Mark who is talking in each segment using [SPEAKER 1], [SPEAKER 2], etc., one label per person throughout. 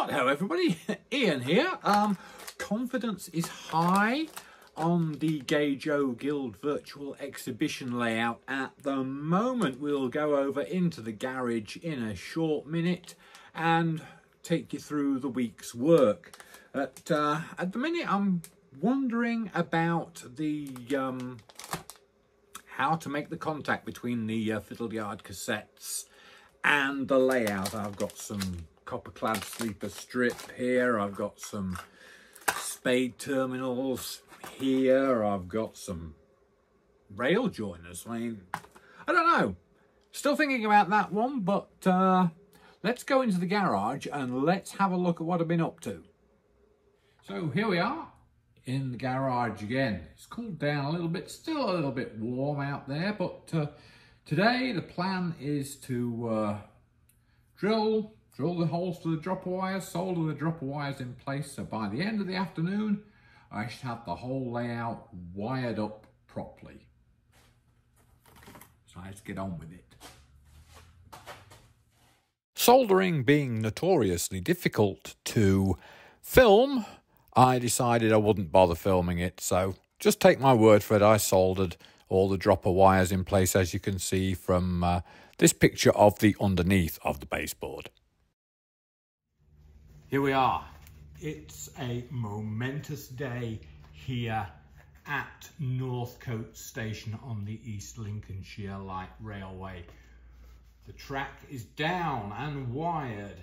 [SPEAKER 1] Hello everybody, Ian here. Confidence is high on the Gay Joe Guild virtual exhibition layout at the moment. We'll go over into the garage in a short minute and take you through the week's work. At the minute I'm wondering about the how to make the contact between the Fiddleyard cassettes and the layout. I've got some copper clad sleeper strip here, I've got some spade terminals here, I've got some rail joiners. I mean, I don't know, still thinking about that one, but let's go into the garage and let's have a look at what I've been up to. So here we are in the garage again. It's cooled down a little bit, still a little bit warm out there, but today the plan is to drill the holes for the dropper wires, solder the dropper wires in place, so by the end of the afternoon I should have the whole layout wired up properly. So let's get on with it. Soldering being notoriously difficult to film, I decided I wouldn't bother filming it, so just take my word for it. I soldered all the dropper wires in place, as you can see from this picture of the underneath of the baseboard. Here we are. It's a momentous day here at Northcote Station on the East Lincolnshire Light Railway. The track is down and wired.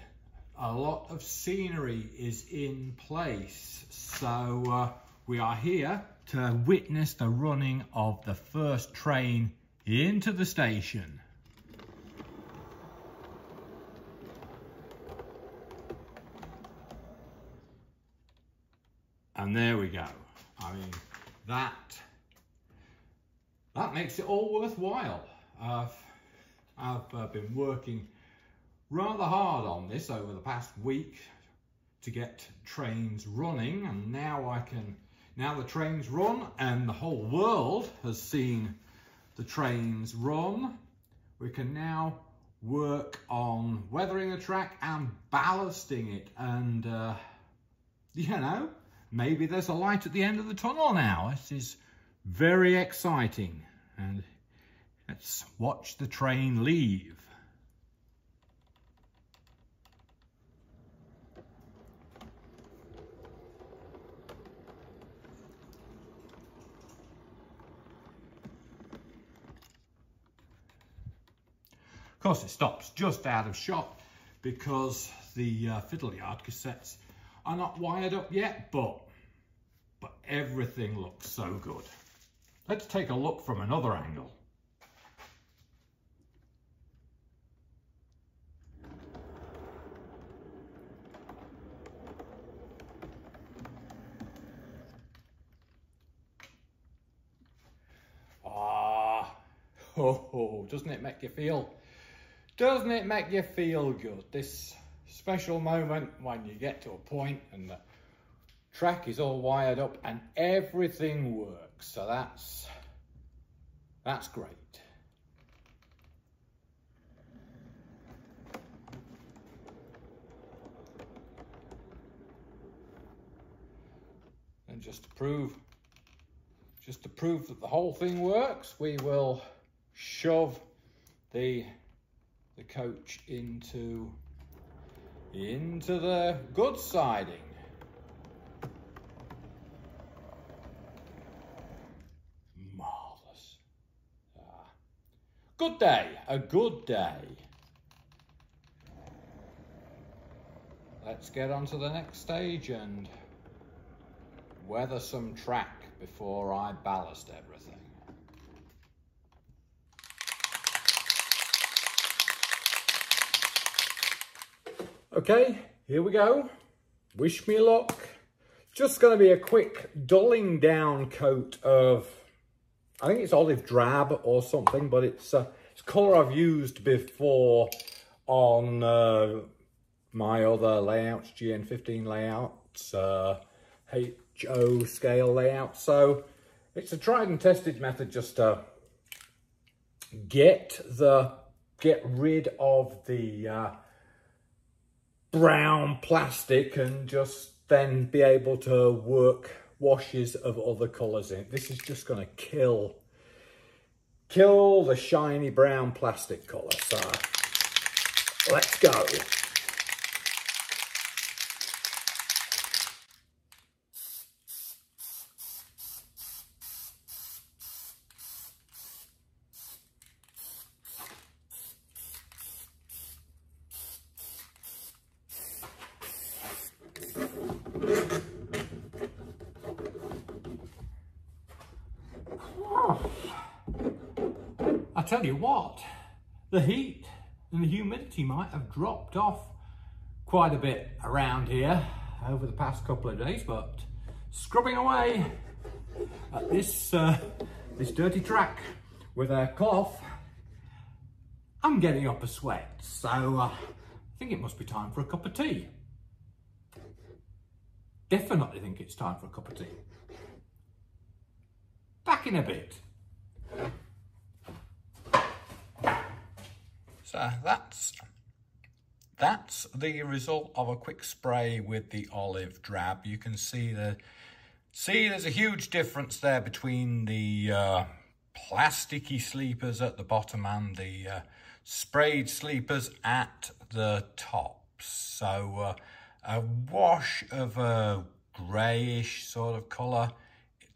[SPEAKER 1] A lot of scenery is in place. So we are here to witness the running of the first train into the station. And there we go. I mean, that makes it all worthwhile. I've been working rather hard on this over the past week to get trains running, and now the trains run and the whole world has seen the trains run. We can now work on weathering the track and ballasting it, and you know, maybe there's a light at the end of the tunnel now. This is very exciting, and let's watch the train leave. Of course, it stops just out of shot because the Fiddleyard cassettes are not wired up yet, but everything looks so good. Let's take a look from another angle. Oh, doesn't it make you feel good? This special moment when you get to a point and the track is all wired up and everything works. So that's great. And just to prove that the whole thing works, we will shove the coach into the good siding. Marvellous. Good day, a good day. Let's get on to the next stage and weather some track before I ballast everything. Okay, here we go. Wish me luck. Just going to be a quick dulling down coat of, I think it's olive drab or something, but it's colour I've used before on my other layouts, GN15 layouts, HO scale layouts. So it's a tried and tested method just to get rid of the brown plastic and just then be able to work washes of other colours in. This is just going to kill the shiny brown plastic colour. So let's go. I tell you what, the heat and the humidity might have dropped off quite a bit around here over the past couple of days, but scrubbing away at this dirty track with a cloth, I'm getting up a sweat. So I think it must be time for a cup of tea. Definitely think it's time for a cup of tea. Back in a bit. So that's the result of a quick spray with the olive drab. You can see there's a huge difference there between the plasticky sleepers at the bottom and the sprayed sleepers at the top. So a wash of a greyish sort of colour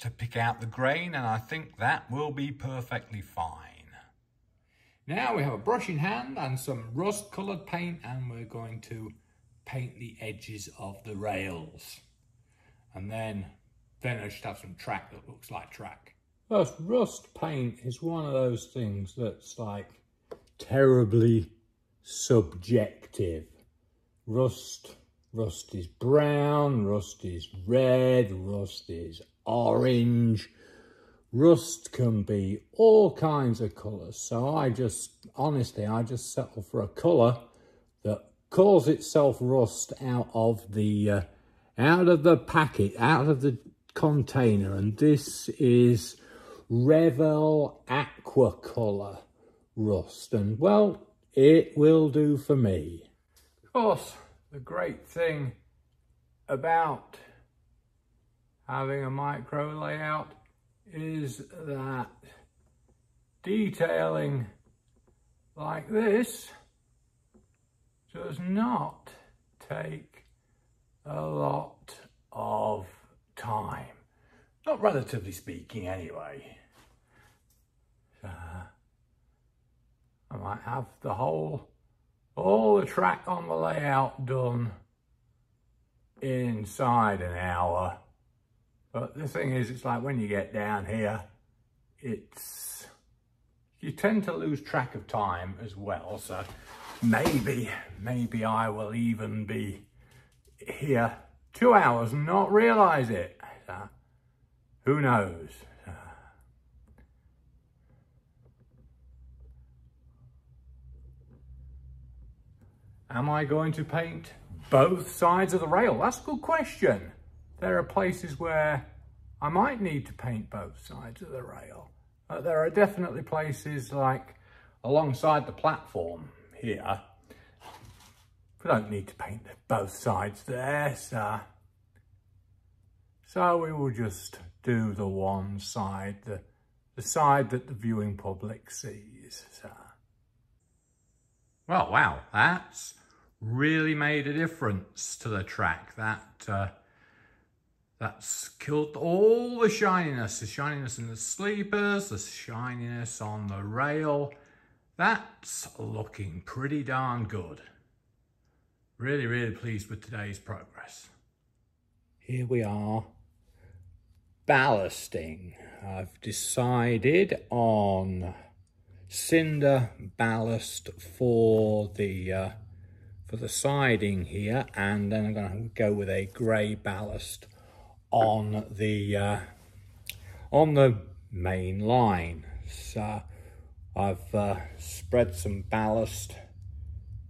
[SPEAKER 1] to pick out the grain, and I think that will be perfectly fine. Now we have a brush in hand and some rust coloured paint, and we're going to paint the edges of the rails. And then I should have some track that looks like track. First, rust paint is one of those things that's like terribly subjective. Rust is brown, rust is red, rust is orange. Rust can be all kinds of colours, so I just settle for a colour that calls itself rust out of the packet, out of the container, and this is Revel Aqua Colour Rust, and well, it will do for me. Of course, the great thing about having a micro layout is that detailing like this does not take a lot of time. Not relatively speaking anyway. I might have all the track on the layout done inside an hour. But the thing is, it's like when you get down here, you tend to lose track of time as well. So maybe I will even be here 2 hours and not realise it. Who knows? Am I going to paint both sides of the rail? That's a good question. There are places where I might need to paint both sides of the rail. There are definitely places like alongside the platform here. We don't need to paint both sides there, so we will just do the one side, the side that the viewing public sees. Well, wow, that's really made a difference to the track. That's killed all the shininess in the sleepers, the shininess on the rail. That's looking pretty darn good. Really, really pleased with today's progress. Here we are, ballasting. I've decided on cinder ballast for the siding here, and then I'm going to go with a grey ballast on the main line. So I've spread some ballast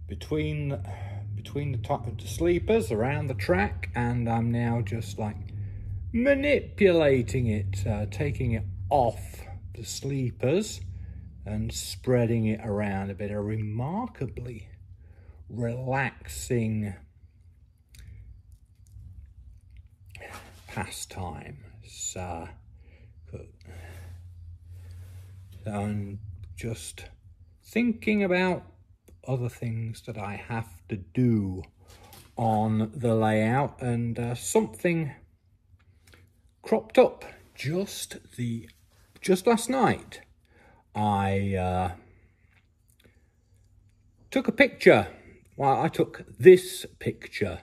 [SPEAKER 1] between the top of the sleepers around the track, and I'm now just like manipulating it, taking it off the sleepers and spreading it around a bit. A remarkably relaxing pastime. So, I'm just thinking about other things that I have to do on the layout, and something cropped up just last night. I took a picture. Well, I took this picture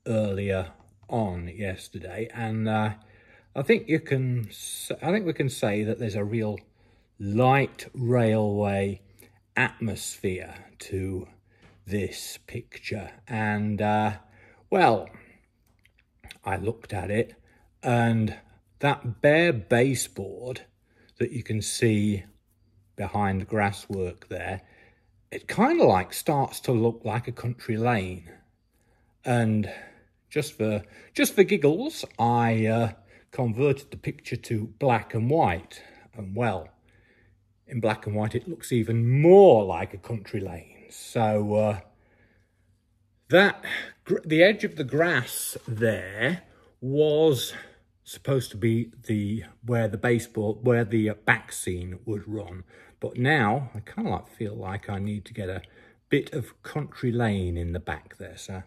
[SPEAKER 1] earlier on yesterday, and I think we can say that there's a real light railway atmosphere to this picture. And well, I looked at it, and that bare baseboard that you can see behind the grasswork there, it kind of like starts to look like a country lane. And just for giggles, I converted the picture to black and white. And well, in black and white, it looks even more like a country lane. So the edge of the grass there was supposed to be where the back scene would run. But now I kind of feel like I need to get a bit of country lane in the back there. So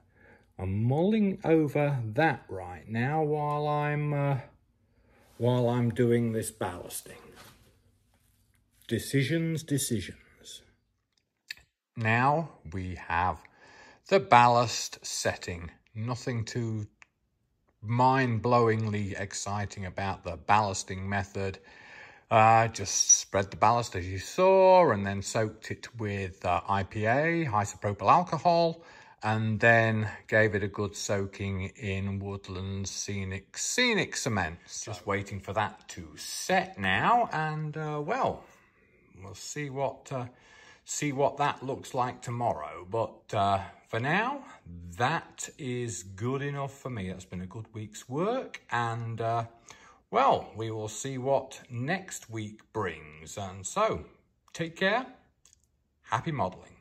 [SPEAKER 1] I'm mulling over that right now while I'm doing this ballasting. Decisions. Now we have the ballast setting. Nothing too mind-blowingly exciting about the ballasting method. Just spread the ballast as you saw, and then soaked it with IPA, isopropyl alcohol, and then gave it a good soaking in Woodland Scenic cement. Just waiting for that to set now, and well, we'll see what that looks like tomorrow. But for now, that is good enough for me. That's been a good week's work, and well, we will see what next week brings. And so, take care. Happy modelling.